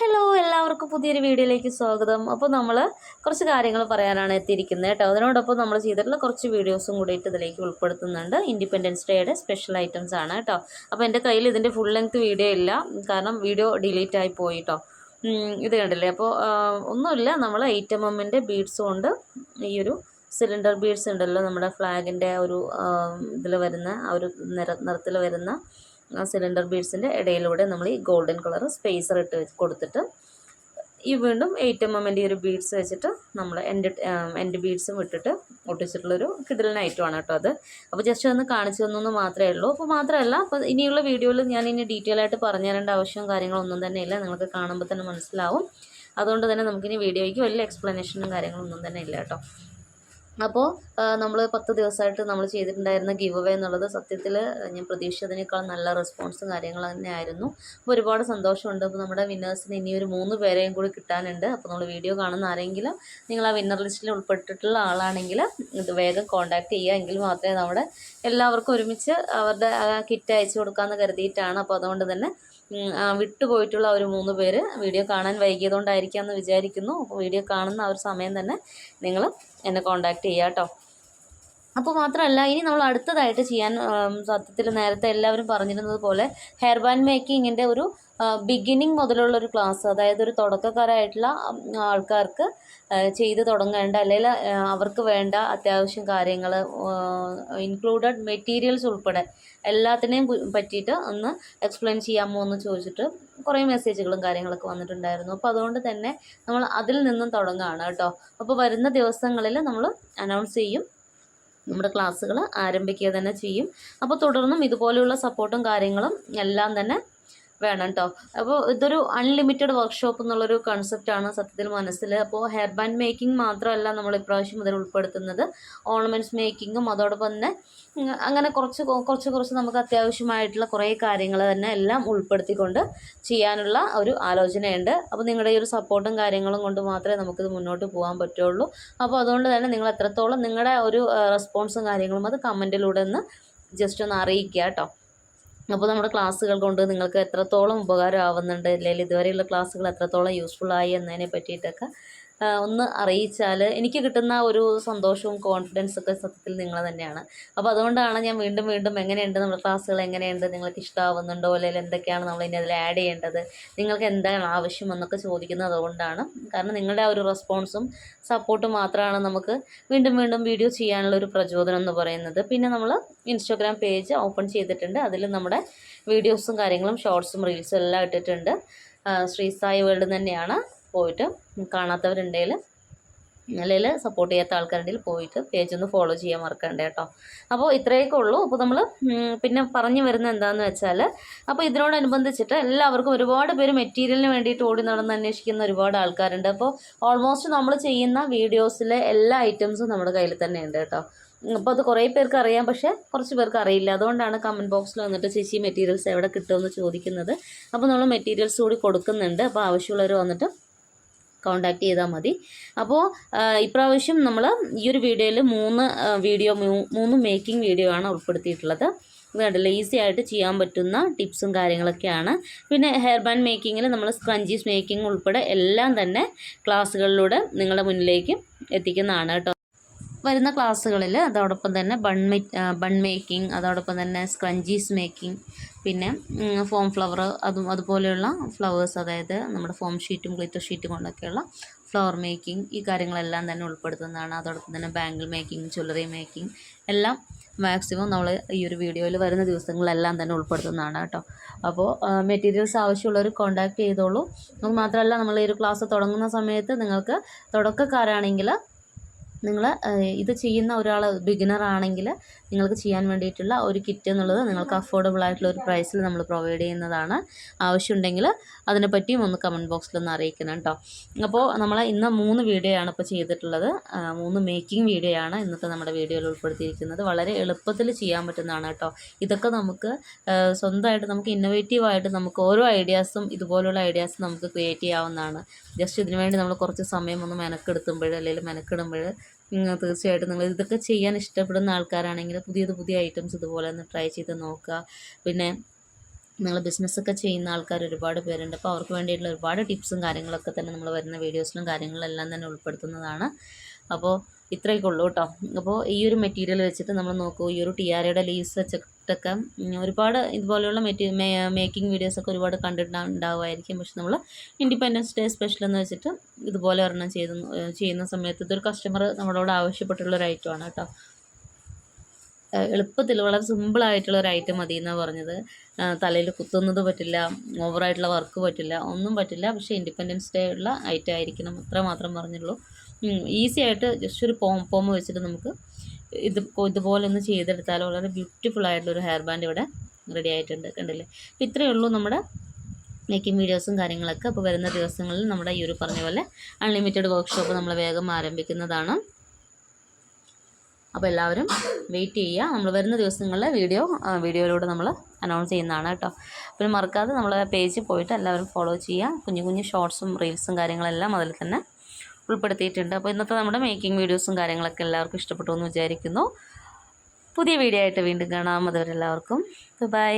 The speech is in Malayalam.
ഹലോ, എല്ലാവർക്കും പുതിയൊരു വീഡിയോയിലേക്ക് സ്വാഗതം. അപ്പോൾ നമ്മൾ കുറച്ച് കാര്യങ്ങൾ പറയാനാണ് എത്തിയിരിക്കുന്നത് കേട്ടോ. അതിനോടൊപ്പം നമ്മൾ ചെയ്തിട്ടുള്ള കുറച്ച് വീഡിയോസും കൂടിയിട്ട് ഇതിലേക്ക് ഉൾപ്പെടുത്തുന്നുണ്ട്. ഇൻഡിപെൻഡൻസ് ഡേയുടെ സ്പെഷ്യൽ ഐറ്റംസ് ആണ് കേട്ടോ. അപ്പോൾ എൻ്റെ കയ്യിൽ ഇതിൻ്റെ ഫുൾ ലെങ്ത് വീഡിയോ ഇല്ല, കാരണം വീഡിയോ ഡിലീറ്റ് ആയി പോയി കേട്ടോ. ഇത് കണ്ടില്ലേ. അപ്പോൾ ഒന്നുമില്ല, നമ്മൾ 8mm ബീഡ്സ് കൊണ്ട് ഈ ഒരു സിലിണ്ടർ ബീഡ്സ് ഉണ്ടല്ലോ, നമ്മുടെ ഫ്ലാഗിൻ്റെ ഒരു ഇതിൽ വരുന്ന ആ ഒരു നിറത്തിൽ വരുന്ന സിലിണ്ടർ ബീഡ്സിൻ്റെ ഇടയിലൂടെ നമ്മൾ ഈ ഗോൾഡൻ കളർ സ്പേസർ ഇട്ട് കൊടുത്തിട്ട് ഈ വീണ്ടും 8mm ഈ ഒരു ബീഡ്സ് വെച്ചിട്ട് നമ്മൾ എൻഡ് ബീഡ്സും ഇട്ടിട്ട് ഒട്ടിച്ചിട്ടുള്ളൊരു കിഡിലിന് ഐറ്റമാണ് കേട്ടോ അത്. അപ്പോൾ ജസ്റ്റ് ഒന്ന് കാണിച്ചു തന്നു മാത്രമേ ഉള്ളൂ. അപ്പോൾ മാത്രമല്ല, അപ്പോൾ ഇനിയുള്ള വീഡിയോയിൽ ഞാൻ ഇനി ഡീറ്റെയിൽ ആയിട്ട് പറഞ്ഞു തരേണ്ട ആവശ്യവും കാര്യങ്ങളൊന്നും തന്നെ ഇല്ല, നിങ്ങൾക്ക് കാണുമ്പോൾ തന്നെ മനസ്സിലാവും. അതുകൊണ്ട് തന്നെ നമുക്കിനി വീഡിയോയ്ക്ക് വലിയ എക്സ്പ്ലനേഷനും കാര്യങ്ങളൊന്നും തന്നെ ഇല്ല കേട്ടോ. അപ്പോൾ നമ്മൾ 10 ദിവസമായിട്ട് നമ്മൾ ചെയ്തിട്ടുണ്ടായിരുന്ന ഗിവ് അവേ എന്നുള്ളത് സത്യത്തിൽ ഞാൻ പ്രതീക്ഷിച്ചതിനേക്കാൾ നല്ല റെസ്പോൺസും കാര്യങ്ങൾ തന്നെയായിരുന്നു. അപ്പോൾ ഒരുപാട് സന്തോഷമുണ്ട്. അപ്പോൾ നമ്മുടെ വിന്നേഴ്സിന് ഇനിയൊരു 3 പേരെയും കൂടി കിട്ടാനുണ്ട്. അപ്പോൾ നമ്മൾ വീഡിയോ കാണുന്ന ആരെങ്കിലും നിങ്ങൾ ആ വിന്നർ ലിസ്റ്റിൽ ഉൾപ്പെട്ടിട്ടുള്ള ആളാണെങ്കിൽ ഇത് വേഗം കോൺടാക്റ്റ് ചെയ്യുക, എങ്കിൽ മാത്രമേ നമ്മുടെ എല്ലാവർക്കും ഒരുമിച്ച് അവരുടെ കിറ്റ് അയച്ചു കൊടുക്കാമെന്ന് കരുതിയിട്ടാണ്. അപ്പോൾ അതുകൊണ്ട് തന്നെ വിട്ടുപോയിട്ടുള്ള ഒരു 3 പേര് വീഡിയോ കാണാൻ വൈകിയതുകൊണ്ടായിരിക്കാം എന്ന് വിചാരിക്കുന്നു. അപ്പോൾ വീഡിയോ കാണുന്ന ആ ഒരു സമയം തന്നെ നിങ്ങൾ എന്നെ കോൺടാക്റ്റ് ചെയ്യുക കേട്ടോ. അപ്പോൾ മാത്രമല്ല, ഇനി നമ്മൾ അടുത്തതായിട്ട് ചെയ്യാൻ സത്യത്തിൽ നേരത്തെ എല്ലാവരും പറഞ്ഞിരുന്നത് പോലെ ഹെയർ ബാൻഡ് മേക്കിങ്ങിൻ്റെ ഒരു ബിഗിനിങ് മുതലുള്ളൊരു ക്ലാസ്, അതായത് ഒരു തുടക്കക്കാരായിട്ടുള്ള ആൾക്കാർക്ക് ചെയ്ത് തുടങ്ങേണ്ട, അല്ലെങ്കിൽ അവർക്ക് വേണ്ട അത്യാവശ്യം കാര്യങ്ങൾ ഇൻക്ലൂഡഡ് മെറ്റീരിയൽസ് ഉൾപ്പെടെ എല്ലാത്തിനെയും പറ്റിയിട്ട് ഒന്ന് എക്സ്പ്ലെയിൻ ചെയ്യാമോ എന്ന് ചോദിച്ചിട്ട് കുറേ മെസ്സേജുകളും കാര്യങ്ങളൊക്കെ വന്നിട്ടുണ്ടായിരുന്നു. അപ്പോൾ അതുകൊണ്ട് തന്നെ നമ്മൾ അതിൽ നിന്നും തുടങ്ങുകയാണ് കേട്ടോ. അപ്പോൾ വരുന്ന ദിവസങ്ങളിൽ നമ്മൾ അനൗൺസ് ചെയ്യും, നമ്മുടെ ക്ലാസ്സുകൾ ആരംഭിക്കുക തന്നെ ചെയ്യും. അപ്പോൾ തുടർന്നും ഇതുപോലെയുള്ള സപ്പോർട്ടും കാര്യങ്ങളും എല്ലാം തന്നെ വേണം കേട്ടോ. അപ്പോൾ ഇതൊരു അൺലിമിറ്റഡ് വർക്ക്ഷോപ്പ് എന്നുള്ളൊരു കൺസെപ്റ്റാണ് സത്യത്തിൽ മനസ്സിൽ. അപ്പോൾ ഹെയർ ബാൻഡ് മേക്കിംഗ് മാത്രമല്ല നമ്മൾ ഇപ്രാവശ്യം ഇതിൽ ഉൾപ്പെടുത്തുന്നത്, ഓർണമെൻറ്റ്സ് മേക്കിങ്ങും അതോടൊപ്പം തന്നെ അങ്ങനെ കുറച്ച് നമുക്ക് അത്യാവശ്യമായിട്ടുള്ള കുറേ കാര്യങ്ങൾ തന്നെ എല്ലാം ഉൾപ്പെടുത്തിക്കൊണ്ട് ചെയ്യാനുള്ള ഒരു ആലോചനയുണ്ട്. അപ്പോൾ നിങ്ങളുടെ ഈ ഒരു സപ്പോർട്ടും കാര്യങ്ങളും കൊണ്ട് മാത്രമേ നമുക്കിത് മുന്നോട്ട് പോകാൻ പറ്റുള്ളൂ. അപ്പോൾ അതുകൊണ്ട് തന്നെ നിങ്ങൾ എത്രത്തോളം നിങ്ങളുടെ ഒരു റെസ്പോൺസും കാര്യങ്ങളും അത് കമൻറ്റിലൂടെ ഒന്ന് ജസ്റ്റ് ഒന്ന് അറിയിക്കുക കേട്ടോ. അപ്പോൾ നമ്മുടെ ക്ലാസ്സുകൾ കൊണ്ട് നിങ്ങൾക്ക് എത്രത്തോളം ഉപകാരമാവുന്നുണ്ട്, അല്ലെങ്കിൽ ഇതുവരെയുള്ള ക്ലാസ്സുകൾ എത്രത്തോളം യൂസ്ഫുള്ളായി എന്നതിനെ പറ്റിയിട്ടൊക്കെ ഒന്ന് അറിയിച്ചാൽ എനിക്ക് കിട്ടുന്ന ഒരു സന്തോഷവും കോൺഫിഡൻസൊക്കെ സത്യത്തിൽ നിങ്ങൾ തന്നെയാണ്. അപ്പോൾ അതുകൊണ്ടാണ് ഞാൻ വീണ്ടും എങ്ങനെയുണ്ട് നമ്മുടെ ക്ലാസ്സുകൾ, എങ്ങനെയുണ്ട്, നിങ്ങൾക്ക് ഇഷ്ടമാവുന്നുണ്ടോ, അല്ലെങ്കിൽ എന്തൊക്കെയാണ് നമ്മൾ ഇനി അതിൽ ആഡ് ചെയ്യേണ്ടത്, നിങ്ങൾക്ക് എന്താണ് ആവശ്യം എന്നൊക്കെ ചോദിക്കുന്നത് അതുകൊണ്ടാണ്. കാരണം നിങ്ങളുടെ ആ ഒരു റെസ്പോൺസും സപ്പോർട്ടും മാത്രമാണ് നമുക്ക് വീണ്ടും വീഡിയോ ചെയ്യാനുള്ള ഒരു പ്രചോദനം എന്ന് പറയുന്നത്. പിന്നെ നമ്മൾ ഇൻസ്റ്റാഗ്രാം പേജ് ഓപ്പൺ ചെയ്തിട്ടുണ്ട്, അതിൽ നമ്മുടെ വീഡിയോസും കാര്യങ്ങളും ഷോർട്സും റീൽസും എല്ലാം ഇട്ടിട്ടുണ്ട്. ശ്രീസായി വേൾഡ് തന്നെയാണ്, പോയിട്ട് കാണാത്തവരുണ്ടെങ്കിൽ അല്ലെങ്കിൽ സപ്പോർട്ട് ചെയ്യാത്ത ആൾക്കാരുണ്ടെങ്കിൽ പോയിട്ട് പേജ് ഒന്ന് ഫോളോ ചെയ്യാൻ മറക്കണ്ട കേട്ടോ. അപ്പോൾ ഇത്രയൊക്കെ ഉള്ളൂ. അപ്പോൾ നമ്മൾ പിന്നെ പറഞ്ഞു വരുന്നത് എന്താണെന്ന് വെച്ചാൽ, അപ്പോൾ ഇതിനോടനുബന്ധിച്ചിട്ട് എല്ലാവർക്കും ഒരുപാട് പേര് മെറ്റീരിയലിന് വേണ്ടിയിട്ട് ഓടി നടന്ന് അന്വേഷിക്കുന്ന ഒരുപാട് ആൾക്കാരുണ്ട്. അപ്പോൾ ഓൾമോസ്റ്റ് നമ്മൾ ചെയ്യുന്ന വീഡിയോസിലെ എല്ലാ ഐറ്റംസും നമ്മുടെ കയ്യിൽ തന്നെ ഉണ്ട് കേട്ടോ. അപ്പോൾ അത് കുറേ പേർക്ക് അറിയാം, പക്ഷേ കുറച്ച് പേർക്ക് അറിയില്ല. അതുകൊണ്ടാണ് കമൻറ്റ് ബോക്സിൽ വന്നിട്ട് ചേച്ചി മെറ്റീരിയൽസ് എവിടെ കിട്ടുമെന്ന് ചോദിക്കുന്നത്. അപ്പോൾ നമ്മൾ മെറ്റീരിയൽസ് കൂടി കൊടുക്കുന്നുണ്ട്. അപ്പോൾ ആവശ്യമുള്ളവർ വന്നിട്ട് കോണ്ടാക്ട് ചെയ്താൽ മതി. അപ്പോൾ ഇപ്രാവശ്യം നമ്മൾ ഈ ഒരു വീഡിയോയിൽ 3 മേക്കിംഗ് വീഡിയോ ആണ് ഉൾപ്പെടുത്തിയിട്ടുള്ളത്. വേണ്ടല്ലോ, ഈസി ആയിട്ട് ചെയ്യാൻ പറ്റുന്ന ടിപ്സും കാര്യങ്ങളൊക്കെയാണ്. പിന്നെ ഹെയർ ബാൻഡ് മേക്കിങ്ങിൽ നമ്മൾ സ്ക്രഞ്ചീസ് മേക്കിംഗ് ഉൾപ്പെടെ എല്ലാം തന്നെ ക്ലാസ്സുകളിലൂടെ നിങ്ങളുടെ മുന്നിലേക്ക് എത്തിക്കുന്നതാണ് കേട്ടോ. വരുന്ന ക്ലാസ്സുകളിൽ അതോടൊപ്പം തന്നെ ബൺ മേക്കിംഗ്, അതോടൊപ്പം തന്നെ സ്ക്രഞ്ചീസ് മേക്കിംഗ്, പിന്നെ ഫോം ഫ്ലവർ, അതുപോലെയുള്ള ഫ്ലവേഴ്സ്, അതായത് നമ്മുടെ ഫോം ഷീറ്റും ഗ്ലിറ്റർ ഷീറ്റും കൊണ്ടൊക്കെയുള്ള ഫ്ലവർ മേക്കിംഗ്, ഈ കാര്യങ്ങളെല്ലാം തന്നെ ഉൾപ്പെടുത്തുന്നതാണ്. അതോടൊപ്പം തന്നെ ബാംഗിൾ മേക്കിംഗ്, ജ്വല്ലറി മേക്കിംഗ് എല്ലാം മാക്സിമം നമ്മൾ ഈ ഒരു വീഡിയോയിൽ വരുന്ന ദിവസങ്ങളെല്ലാം തന്നെ ഉൾപ്പെടുത്തുന്നതാണ് കേട്ടോ. അപ്പോൾ മെറ്റീരിയൽസ് ആവശ്യമുള്ളവർ കോൺടാക്ട് ചെയ്തോളൂ. അത് മാത്രമല്ല, നമ്മൾ ഈ ഒരു ക്ലാസ് തുടങ്ങുന്ന സമയത്ത് നിങ്ങൾക്ക് തുടക്കക്കാരാണെങ്കിൽ, നിങ്ങൾ ഇത് ചെയ്യുന്ന ഒരാൾ ബിഗിനർ ആണെങ്കിൽ നിങ്ങൾക്ക് ചെയ്യാൻ വേണ്ടിയിട്ടുള്ള ഒരു കിറ്റ് എന്നുള്ളത് നിങ്ങൾക്ക് അഫോർഡബിൾ ആയിട്ടുള്ള ഒരു പ്രൈസിൽ നമ്മൾ പ്രൊവൈഡ് ചെയ്യുന്നതാണ്. ആവശ്യമുണ്ടെങ്കിൽ അതിനെപ്പറ്റിയും ഒന്ന് കമൻറ്റ് ബോക്സിലൊന്ന് അറിയിക്കണം കേട്ടോ. അപ്പോൾ നമ്മൾ ഇന്ന് 3 വീഡിയോ ആണ് ഇപ്പോൾ ചെയ്തിട്ടുള്ളത്. 3 മേക്കിംഗ് വീഡിയോ ആണ് ഇന്നത്തെ നമ്മുടെ വീഡിയോയിൽ ഉൾപ്പെടുത്തിയിരിക്കുന്നത്. വളരെ എളുപ്പത്തിൽ ചെയ്യാൻ പറ്റുന്നതാണ് കേട്ടോ. ഇതൊക്കെ നമുക്ക് സ്വന്തമായിട്ട് നമുക്ക് ഇന്നോവേറ്റീവായിട്ട് നമുക്ക് ഓരോ ഐഡിയാസും ഇതുപോലുള്ള ഐഡിയാസ് നമുക്ക് ക്രിയേറ്റ് ചെയ്യാവുന്നതാണ്. ജസ്റ്റ് ഇതിനു വേണ്ടി നമ്മൾ കുറച്ച് സമയം ഒന്ന് മെനക്കെടുത്തുമ്പോൾ അല്ലെങ്കിൽ മെനക്കെടുമ്പോൾ തീർച്ചയായിട്ടും നിങ്ങൾ ഇതൊക്കെ ചെയ്യാൻ ഇഷ്ടപ്പെടുന്ന ആൾക്കാരാണെങ്കിൽ പുതിയ ഐറ്റംസ് ഇതുപോലെ ഒന്ന് ട്രൈ ചെയ്ത് നോക്കുക. പിന്നെ നിങ്ങൾ ബിസിനസ്സൊക്കെ ചെയ്യുന്ന ആൾക്കാർ ഒരുപാട് പേരുണ്ട്. അപ്പോൾ അവർക്ക് വേണ്ടിയിട്ടുള്ള ഒരുപാട് ടിപ്സും കാര്യങ്ങളൊക്കെ തന്നെ നമ്മൾ വരുന്ന വീഡിയോസിലും കാര്യങ്ങളെല്ലാം തന്നെ ഉൾപ്പെടുത്തുന്നതാണ്. അപ്പോൾ ഇത്രയൊക്കെ ഉള്ളൂ കേട്ടോ. അപ്പോൾ ഈ ഒരു മെറ്റീരിയൽ വെച്ചിട്ട് നമ്മൾ നോക്കൂ, ഈ ഒരു ടിയാരയുടെ ലീവ്സ് വെച്ചിട്ടൊക്കെ ഒരുപാട് ഇതുപോലെയുള്ള മേക്കിംഗ് വീഡിയോസൊക്കെ ഒരുപാട് കണ്ടിട്ടുണ്ടാവുമായിരിക്കും. പക്ഷെ നമ്മൾ ഇൻഡിപെൻഡൻസ് ഡേ സ്പെഷ്യൽ എന്ന് വെച്ചിട്ട് ഇതുപോലെ ഒരെണ്ണം ചെയ്യുന്ന സമയത്ത് ഇതൊരു കസ്റ്റമർ നമ്മളോട് ആവശ്യപ്പെട്ടുള്ളൊരു ഐറ്റമാണ് കേട്ടോ. എളുപ്പത്തിൽ വളരെ സിമ്പിളായിട്ടുള്ള ഒരു ഐറ്റം മതി എന്നാണ് പറഞ്ഞത്. തലയിൽ കുത്തുന്നത് പറ്റില്ല, ഓവറായിട്ടുള്ള വർക്ക് പറ്റില്ല, ഒന്നും പറ്റില്ല. പക്ഷേ ഇൻഡിപെൻഡൻസ് ഡേ ഉള്ള ഐറ്റം ആയിരിക്കണം, അത്ര മാത്രം പറഞ്ഞുള്ളൂ. ഈസി ആയിട്ട് ജസ്റ്റ് ഒരു പോം വെച്ചിട്ട് നമുക്ക് ഇതുപോലെ ഒന്ന് ചെയ്തെടുത്താൽ വളരെ ബ്യൂട്ടിഫുൾ ആയിട്ടുള്ളൊരു ഹെയർ ബാൻഡ് ഇവിടെ റെഡി ആയിട്ടുണ്ട്. കണ്ടില്ലേ? അപ്പോൾ ഇത്രയേ ഉള്ളൂ നമ്മുടെ മേക്കിംഗ് വീഡിയോസും കാര്യങ്ങളൊക്കെ. അപ്പോൾ വരുന്ന ദിവസങ്ങളിൽ നമ്മുടെ ഈ ഒരു പറഞ്ഞ പോലെ അൺലിമിറ്റഡ് വർക്ക്ഷോപ്പ് നമ്മൾ വേഗം ആരംഭിക്കുന്നതാണ്. അപ്പോൾ എല്ലാവരും വെയിറ്റ് ചെയ്യുക. നമ്മൾ വരുന്ന ദിവസങ്ങളിലെ വീഡിയോയിലൂടെ നമ്മൾ അനൗൺസ് ചെയ്യുന്നതാണ് കേട്ടോ. പിന്നെ മറക്കാതെ നമ്മളെ പേജിൽ പോയിട്ട് എല്ലാവരും ഫോളോ ചെയ്യുക. കുഞ്ഞു കുഞ്ഞു ഷോർട്സും റീൽസും കാര്യങ്ങളെല്ലാം അതിൽ തന്നെ ഉൾപ്പെടുത്തിയിട്ടുണ്ട്. അപ്പോൾ ഇന്നത്തെ നമ്മുടെ മേക്കിംഗ് വീഡിയോസും കാര്യങ്ങളൊക്കെ എല്ലാവർക്കും ഇഷ്ടപ്പെട്ടു എന്ന് വിചാരിക്കുന്നു. പുതിയ വീഡിയോ ആയിട്ട് വീണ്ടും കാണാം. അതുവരെ എല്ലാവർക്കും ബൈ.